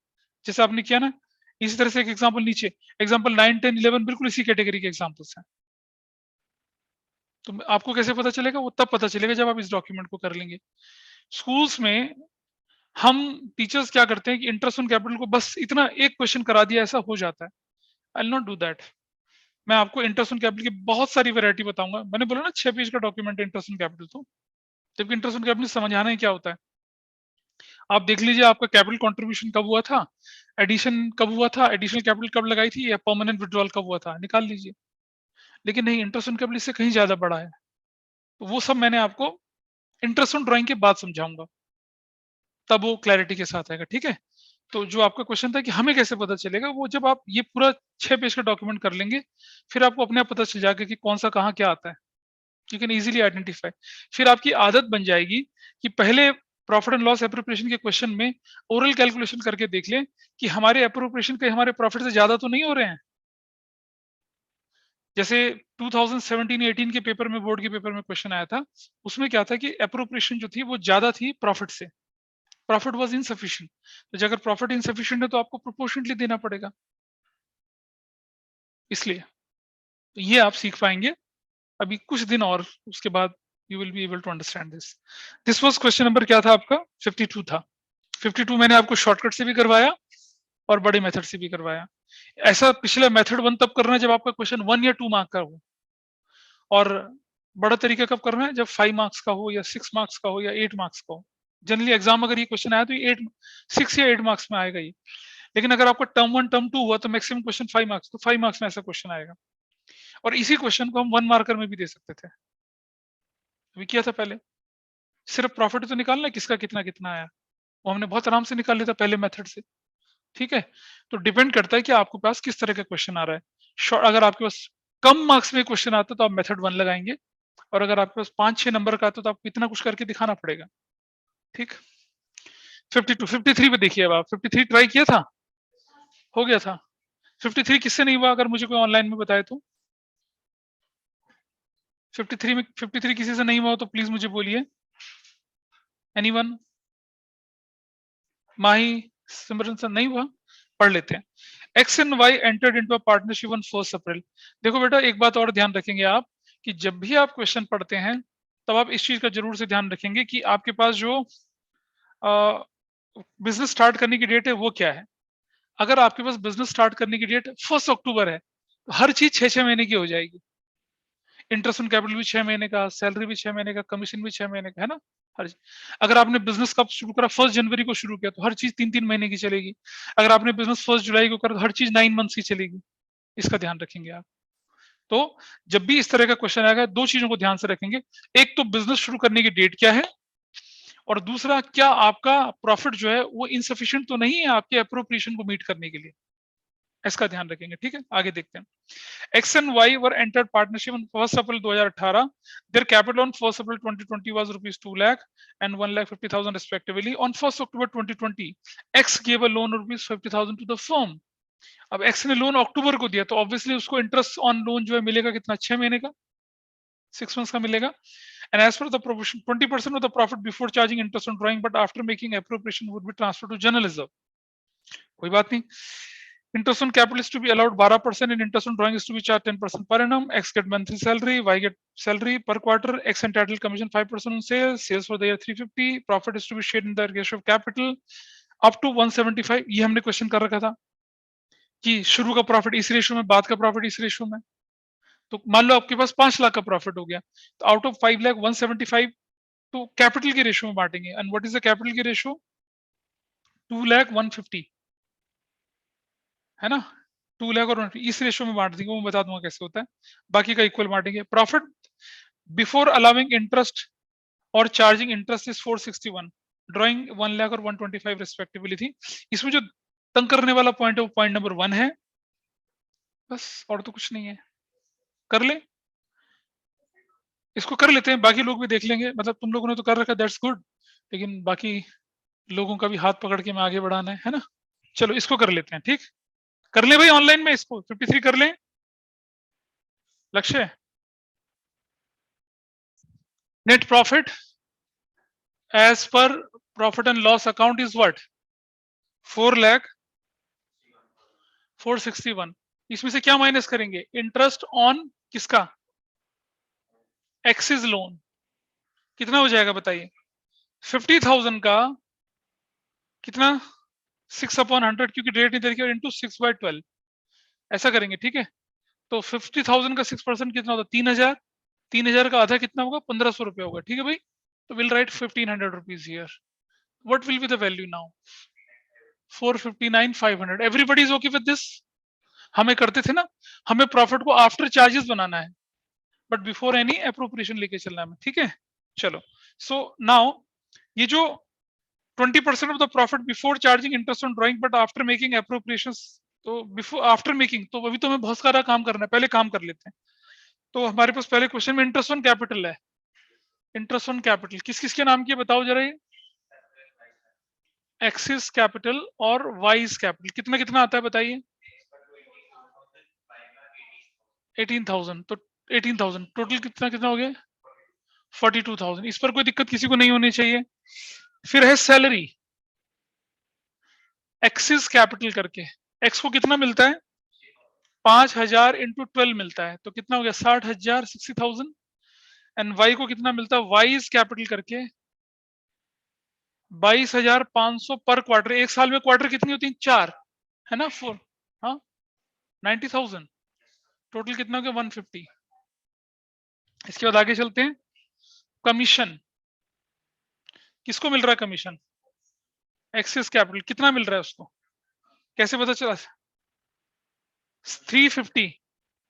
जैसे आपने किया ना। इसी तरह से एक एग्जाम्पल नीचे, एग्जाम्पल 9, 10, 11 बिल्कुल इसी कैटेगरी के एग्जाम्पल्स हैं। तो आपको कैसे पता चलेगा? वो तब पता चलेगा जब आप इस डॉक्यूमेंट को कर लेंगे। स्कूल्स में हम टीचर्स क्या करते हैं कि इंटरेस्ट ऑन कैपिटल को बस इतना एक क्वेश्चन करा दिया, ऐसा हो जाता है। I will not do that. मैं आपको इंटरेस्ट ऑन कैपिटल की बहुत सारी वैरायटी बताऊंगा। मैंने बोला ना 6 पेज का डॉक्यूमेंट इंटरेस्ट ऑन कैपिटल, तो जबकि इंटरेस्ट ऑन कैपिटल समझाना ही क्या होता है। आप देख लीजिए आपका कैपिटल कंट्रीब्यूशन कब हुआ था, एडिशन कब हुआ था, एडिशनल कैपिटल कब लगाई थी, या परमानेंट विड्रॉल कब हुआ था, निकाल लीजिए। लेकिन नहीं, इंटरेस्ट ऑन कैपिटल इससे कहीं ज्यादा बड़ा है। तो वो सब मैंने आपको इंटरेस्ट ऑन ड्राइंग के बाद समझाऊंगा, तब वो क्लैरिटी के साथ आएगा, ठीक है। तो जो आपका क्वेश्चन था कि हमें कैसे पता चलेगा, वो जब आप ये पूरा 6 पेज का डॉक्यूमेंट कर लेंगे, फिर आपको अपने आप पता चल जाएगा कि कौन सा कहाँ क्या आता है। You can easily identify. फिर आपकी आदत बन जाएगी कि पहले प्रॉफिट एंड लॉस एप्रोप्रिएशन के क्वेश्चन में ओरल कैलकुलेशन करके देख लें कि हमारे एप्रोप्रिएशन के हमारे प्रॉफिट से ज्यादा तो नहीं हो रहे हैं। जैसे 2017-18 के पेपर में, बोर्ड के पेपर में क्वेश्चन आया था, उसमें क्या था कि एप्रोप्रिएशन जो थी वो ज्यादा थी प्रॉफिट से। प्रॉफिट वाज इनसफिशिएंट, तो अगर प्रॉफिट इनसफिशिएंट है तो आपको प्रोपोर्शनली देना पड़ेगा, इसलिए तो ये आप सीख पाएंगे अभी कुछ दिन और, उसके बाद you will be able to understand this. This was question number क्या था आपका, 52 था। 52 मैंने आपको शॉर्टकट से भी करवाया और बड़े मेथड से भी करवाया। ऐसा पिछला मेथड 1 तब करना है जब आपका क्वेश्चन 1 या 2 मार्क का हो, और बड़ा तरीका कब करना है, जब 5 मार्क्स का हो या 6 मार्क्स का हो या 8 मार्क्स का हो। जनरली एग्जाम अगर ये क्वेश्चन आया तो ये 6 या 8 मार्क्स में आएगा ये, लेकिन अगर आपका टर्म 1 टर्म 2 हुआ तो मैक्सिमम क्वेश्चन 5 मार्क्स, तो 5 मार्क्स में ऐसा क्वेश्चन आएगा। और इसी क्वेश्चन को हम 1 मार्कर में भी दे सकते थे, अभी किया था पहले। सिर्फ प्रॉफिट तो निकालना है किसका कितना कितना आया, वो हमने बहुत आराम से निकाल लिया था पहले मेथड से, ठीक है। तो डिपेंड करता है कि आपके पास किस तरह का क्वेश्चन आ रहा है। अगर आपके पास कम मार्क्स में क्वेश्चन आता है तो आप मेथड 1 लगाएंगे, और अगर आपके पास 5-6 नंबर का आता है तो आपको इतना कुछ करके दिखाना पड़ेगा, ठीक। 52 53 पे देखिए, अब आप 53 ट्राई किया था, हो गया था। 53 किससे नहीं हुआ, अगर मुझे कोई ऑनलाइन में बताए तो। 53 किसी से नहीं हुआ तो प्लीज मुझे बोलिए। एनीवन? माही, सिमरन सर, नहीं हुआ? पढ़ लेते हैं। X and Y entered into a partnership on 1 April. देखो बेटा, एक बात और ध्यान रखेंगे आप, कि जब भी आप क्वेश्चन पढ़ते हैं तब आप इस चीज का जरूर से ध्यान रखेंगे कि आपके पास जो बिजनेस स्टार्ट करने की डेट है वो क्या है। अगर आपके पास बिजनेस स्टार्ट करने की डेट 1 अक्टूबर है तो हर चीज 6-6 महीने की हो जाएगी। इंटरेस्ट ऑन कैपिटल भी 6 महीने का, सैलरी भी 6 महीने का, कमीशन भी 6 महीने का, है ना। हर अगर आपने बिजनेस कब शुरू करा, 1 जनवरी को शुरू किया, तो हर चीज 3-3 महीने की चलेगी। अगर आपने बिजनेस 1 जुलाई को करा तो हर चीज 9 मंथ्स की चलेगी। इसका ध्यान रखेंगे आप। तो जब भी इस तरह का क्वेश्चन आएगा, 2 चीजों को ध्यान से रखेंगे। एक तो बिजनेस शुरू करने की डेट क्या है, और दूसरा क्या आपका प्रॉफिट जो है वो इनसफिशिएंट तो नहीं है आपके अप्रोप्रिएशन को मीट करने के लिए। इसका ध्यान रखेंगे, ठीक है। आगे देखते हैं। X and Y were entered partnership on 1st April 2018. Their capital on 1st April 2020 was rupees 2 lakh and 1,50,000 respectively. On 1st October 2020, X gave a loan of rupees 50,000 to the firm. अब X ने loan अक्टूबर को दिया तो obviously उसको interest on loan जो है मिलेगा कितना, 6 महीने का, 6 months का मिलेगा। And as per the provision, 20% of the profit before charging interest on drawing, but after making appropriation would be transferred to general reserve. कोई बात नहीं। Interest on capital is to be allowed 12% and interest on drawing is to be charged 10% per annum. X get monthly salary, Y get salary per quarter. X entitled commission 5% on sales. Sales for the year 350. Profit is to be shared in the ratio of capital up to 175. ये हमने question कर रखा था कि शुरू का profit इस ratio में, बाद का प्रॉफिट इस रेशियो में। तो मान लो आपके पास 5 लाख का प्रॉफिट हो गया, तो आउट ऑफ 5 लाख 175 तो कैपिटल के रेशियो में बांटेंगे। And what is the capital की रेशियो? 2 लाख 150, है ना। 2 लाख और 150 इस रेशियो में बांट देंगे, वो मैं बता दूंगा कैसे होता है। बाकी का इक्वल बांटेंगे। प्रॉफिट बिफोर अलाउिंग इंटरेस्ट और charging interest is 461, drawing 1 lakh और 125 रिस्पेक्टिवली थी। इसमें जो तंग करने वाला पॉइंट है वो पॉइंट नंबर 1 है, बस, और तो कुछ नहीं है। कर ले, इसको कर लेते हैं, बाकी लोग भी देख लेंगे। मतलब तुम लोगों ने तो कर रखा, दैट्स गुड, लेकिन बाकी लोगों का भी हाथ पकड़ के मैं आगे बढ़ाना है ना। चलो इसको कर लेते हैं, ठीक। कर ले भाई ऑनलाइन में, इसको 53 कर लें। Lakshya, net profit as per profit and loss account is what? 4 lakh 461। इसमें से क्या माइनस करेंगे? इंटरेस्ट ऑन किसका? Axis loan. कितना हो जाएगा बताइए? 50,000 का कितना? 6/100, क्योंकि डेट नहीं दे रखी, इंटू 6/12 ऐसा करेंगे, ठीक है। तो 50,000 का 6% कितना होता है? 3,000। 3,000 का आधा कितना होगा? 1,500 रुपए होगा, ठीक है भाई। तो will write 1,500 rupees here. What will be the value now? 459,500। Everybody is okay with this? हमें करते थे ना, हमें प्रॉफिट को आफ्टर चार्जेस बनाना है, बट बिफोर एनी अप्रोप्रिएशन लेके चलना है, ठीक है। चलो, सो नाउ ये जो 20% of the profit before charging interest on drawing but after making appropriations, तो बिफोर आफ्टर मेकिंग, तो अभी तो हमें बहुत सारा काम करना है, पहले काम कर लेते हैं। तो हमारे पास पहले क्वेश्चन में इंटरेस्ट ऑन कैपिटल है। इंटरेस्ट ऑन कैपिटल किस किस के नाम की बताओ जरा ये? एक्सिस कैपिटल और वाइज कैपिटल। कितना कितना आता है बताइए? 18,000। तो 18,000 टोटल कितना कितना हो गया? 42,000। इस पर कोई दिक्कत किसी को नहीं होनी चाहिए। फिर है सैलरी। एक्सिस कैपिटल करके, एक्स को कितना मिलता है 5000 इंटू 12 मिलता है, तो कितना हो गया 60,000 60,000। एंड वाई को कितना मिलता है वाई इज कैपिटल करके 22,500 पर क्वार्टर। एक साल में क्वार्टर कितनी होती है 4, है ना 4, हाँ 90,000। टोटल कितना हो गया 150। इसके बाद आगे चलते हैं। कमीशन किसको मिल रहा है कमीशन, एक्सिस कैपिटल कितना मिल रहा है उसको, कैसे पता चला 350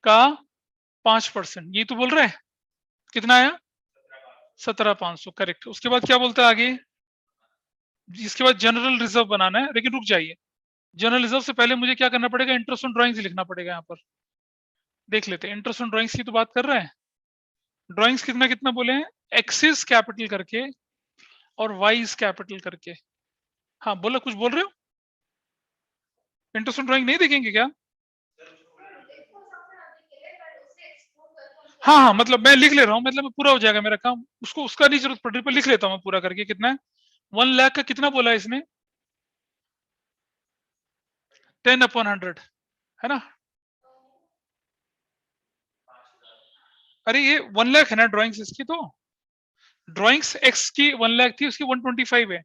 का 5%, ये तो बोल रहे हैं कितना आया 17,500 करेक्ट। उसके बाद क्या बोलता है आगे, इसके बाद जनरल रिजर्व बनाना है, लेकिन रुक जाइए, जनरल रिजर्व से पहले मुझे क्या करना पड़ेगा इंटरेस्ट ऑन ड्राइंग्स लिखना पड़ेगा। यहाँ पर देख लेते हैं, इंटरेस्ट ऑन ड्राइंग्स की तो बात कर रहे हैं। ड्राइंग्स कितना कितना बोले हैं, एक्सिस कैपिटल करके और वाइज कैपिटल करके। हाँ बोलो, कुछ बोल रहे हो, इंटरेस्ट ऑन ड्राइंग नहीं देखेंगे क्या? हाँ हाँ मतलब मैं लिख ले रहा हूँ, मतलब पूरा हो जाएगा मेरा काम, उसको उसका नहीं जरूरत पड़ रही, पर लिख लेता हूँ मैं पूरा करके। कितना है 1 लाख का कितना बोला है इसने 10/100, है ना। अरे ये 1 लाख है ना ड्राइंग्स इसकी, तो ड्राइंग्स एक्स की 1 लाख थी, उसकी 125 है,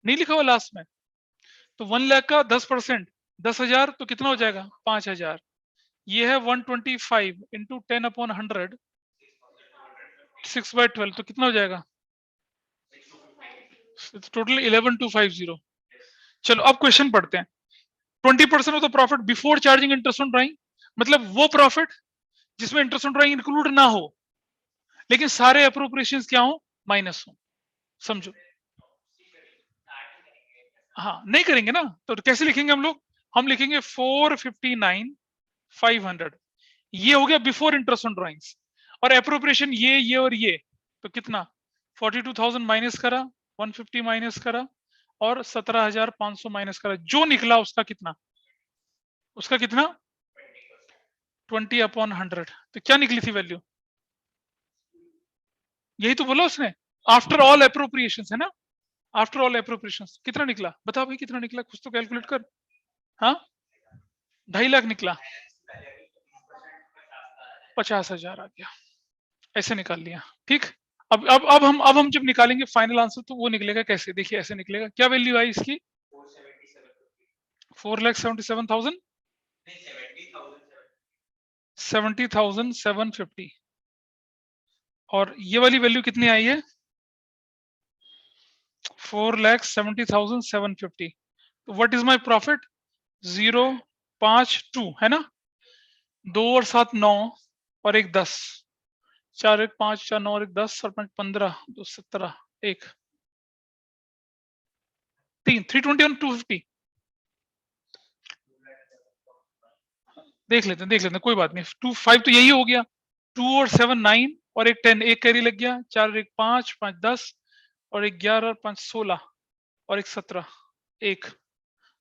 नहीं लिखा हुआ लास्ट में। तो 1 लाख का 10% 10,000, तो कितना हो जाएगा 5,000। ये है 125 इंटू 10/100 6/12, तो कितना हो जाएगा टोटल 11,250। चलो अब क्वेश्चन पढ़ते हैं। 20% of the profit before charging interest on drawing, मतलब वो प्रॉफिट जिसमें इंटरेस्ट ऑन ड्राइंग इंक्लूड ना हो, लेकिन सारे अप्रोप्रिएशन क्या हो माइनस हो, समझो। हाँ नहीं करेंगे ना, तो कैसे लिखेंगे हम लिखेंगे 459,500, ये हो गया बिफोर इंटरेस्ट ऑन ड्राइंग्स। और अप्रोप्रिएशन ये और ये, तो कितना 42,000 माइनस करा, 150 माइनस करा और 17,500 माइनस करा, जो निकला उसका कितना 20/100। तो क्या निकली थी वैल्यू, यही तो बोला उसने, आफ्टर ऑल अप्रोप्रिएशंस, है ना, आफ्टर ऑल अप्रोप्रिएशंस कितना निकला, बता भाई कितना निकला, कुछ तो कैलकुलेट कर। हाँ 2.5 लाख निकला, 50,000 आ गया, ऐसे निकाल लिया। ठीक, अब हम जब निकालेंगे फाइनल आंसर, तो वो निकलेगा कैसे, देखिए ऐसे निकलेगा। क्या वैल्यू आई इसकी 4,77,000 70,750, और ये वाली वैल्यू कितनी आई है 4,70,750। तो व्हाट इज माय प्रॉफिट 0.52, है ना, 2 और 7 9 और 1 10, 4 1 5 4 9 और 1 10 और 5 15 2 17 1 3 320 और 250। देख लेते हैं कोई बात नहीं, 2 5 तो यही हो गया, 2 और 7 9 और 1 10, एक कैरी लग गया, 4 और 1 5 5 10 और 1 11 और 5 16 और 1 17 1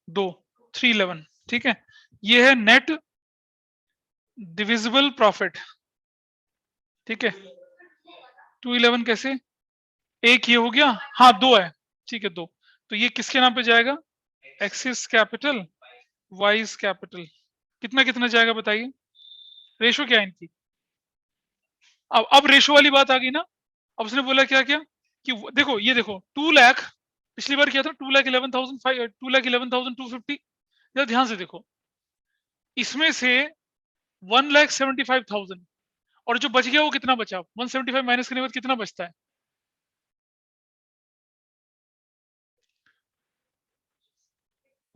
2 3 11। ठीक है, ये है नेट डिविजिबल प्रॉफिट। ठीक है 211 कैसे, एक ये हो गया, हाँ 2 है, ठीक है 2, तो ये किसके नाम पे जाएगा एक्सिस कैपिटल वाइज कैपिटल। कितना कितना जाएगा बताइए, रेशो क्या है इनकी। अब रेशो वाली बात आ गई ना। अब उसने बोला क्या क्या कि देखो ये देखो 2 लाख पिछली बार किया था 2,11,250, जरा ध्यान से देखो, इसमें से 1,75,000 और जो बच गया वो कितना बचा, 175 माइनस करने के बाद कितना बचता है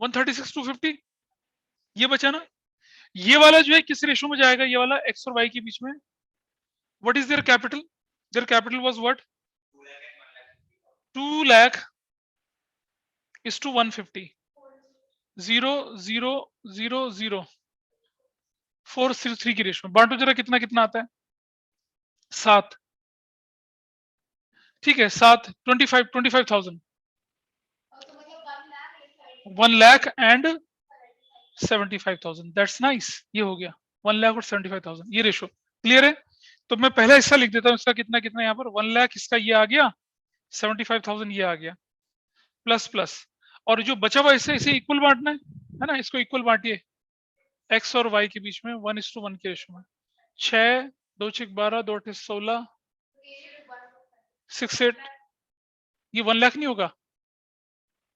136,250, ये बचा ना। ये वाला जो है किस रेशो में जाएगा, ये वाला एक्स और वाई के बीच में। What is their capital, their capital was what 2 lakh is to 150, 0 0 0 0 4 3 की रेशो में बांटो जरा, कितना कितना आता है 7। ठीक है 7 25,000 1,75,000, दैट्स नाइस, ये हो गया 1,75,000, ये रेशो क्लियर है। तो मैं पहला हिस्सा लिख देता हूँ, इसका कितना कितना, यहाँ पर 1 लाख इसका ये आ गया, 75,000 ये आ गया, प्लस प्लस। और जो बचा हुआ इसे इक्वल बांटना है ना, इसको इक्वल बांटिए x और y के बीच में 1:1 के रेशो में। 6 2 6 12 2 8 16 6 8 ये 1 लाख नहीं होगा?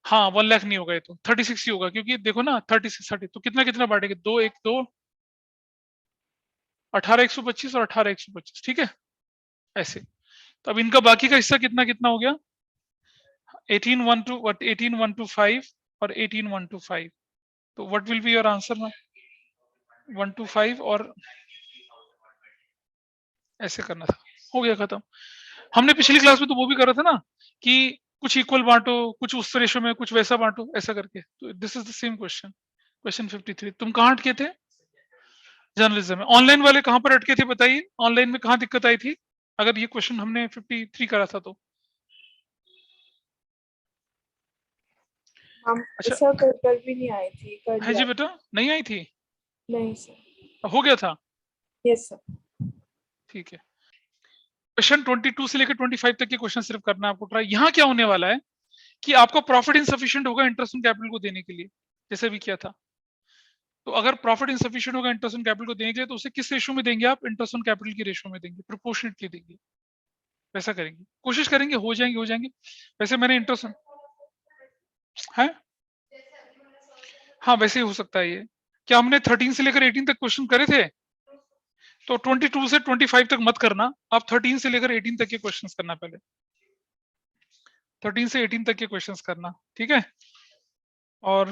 हाँ 1 लाख नहीं होगा, ये तो 36 ही होगा, क्योंकि देखो ना 36 30 तो कितना कितना बांटेंगे, 2 1 2 18 125 और 18 125, ठीक है ऐसे। तो अब इनका बाकी का हिस्सा कितना कितना हो गया, 18 1 to 18 1 to 5 और 18 1 to 5। तो what will be your answer ना, 1 to 5 और ऐसे करना था, हो गया खत्म। हमने पिछली क्लास में तो वो भी करा था ना कि कुछ इक्वल बांटो, कुछ उस रेशो में, कुछ वैसा बांटो, ऐसा करके। तो this is the same question, question 53। तुम कहाँ अटके थे? जर्नलिज्म में। ऑनलाइन वाले कहाँ पर अटके थे बताइए, ऑनलाइन में कहाँ दिक्कत आई थी अगर ये क्वेश्चन हमने 53 करा था तो? अच्छा सर पेपर भी नहीं आई थी, कर है जी लिया। बेटा, नहीं आई थी? नहीं सर। हो गया था? Yes sir. ठीक है। क्वेश्चन 22 से लेकर 25 तक के क्वेश्चन सिर्फ करना है आपको ट्राई। यहाँ क्या होने वाला है कि आपको प्रॉफिट इनसफिशिएंट होगा इंटरेस्ट ऑन कैपिटल को देने के लिए, जैसे भी किया था। तो अगर प्रॉफिट इनसफिशिएंट होगा इंटरेस्ट ऑन कैपिटल को देने के लिए, तो उसे किस रेशो में देंगे आप? इंटरेस्ट ऑन कैपिटल की रेशो में देंगे, प्रोपोर्शनेटली देंगे। वैसा करेंगे, कोशिश करेंगे, हो जाएंगे। वैसे मैंने इंटरेस्ट है, हाँ वैसे ही हो सकता है ये। क्या हमने 13 से लेकर 18 तक क्वेश्चन करे थे? तो 22 से 25 तक मत करना, आप 13 से लेकर 18 तक के क्वेश्चंस करना पहले। 13 से 18 तक के क्वेश्चंस करना, ठीक है। और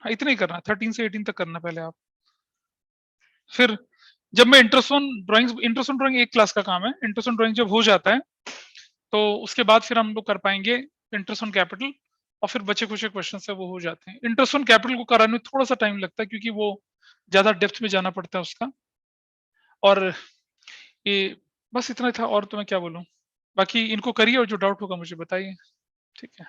हाँ, इतना ही करना, 13 से 18 तक करना पहले आप। फिर जब मैं इंटरेस्ट ऑन ड्राइंग एक क्लास का काम है, इंटरेस्ट ऑन ड्राइंग जब हो जाता है तो उसके बाद फिर हम लोग कर पाएंगे इंटरेस्ट ऑन कैपिटल, और फिर बचे कुछ क्वेश्चन है वो हो जाते हैं। इंटरेस्ट ऑन कैपिटल को कराने में थोड़ा सा टाइम लगता है क्योंकि वो ज्यादा डेप्थ में जाना पड़ता है उसका। और ये बस इतना था, और तो मैं क्या बोलूं, बाकी इनको करिए और जो डाउट होगा मुझे बताइए, ठीक है।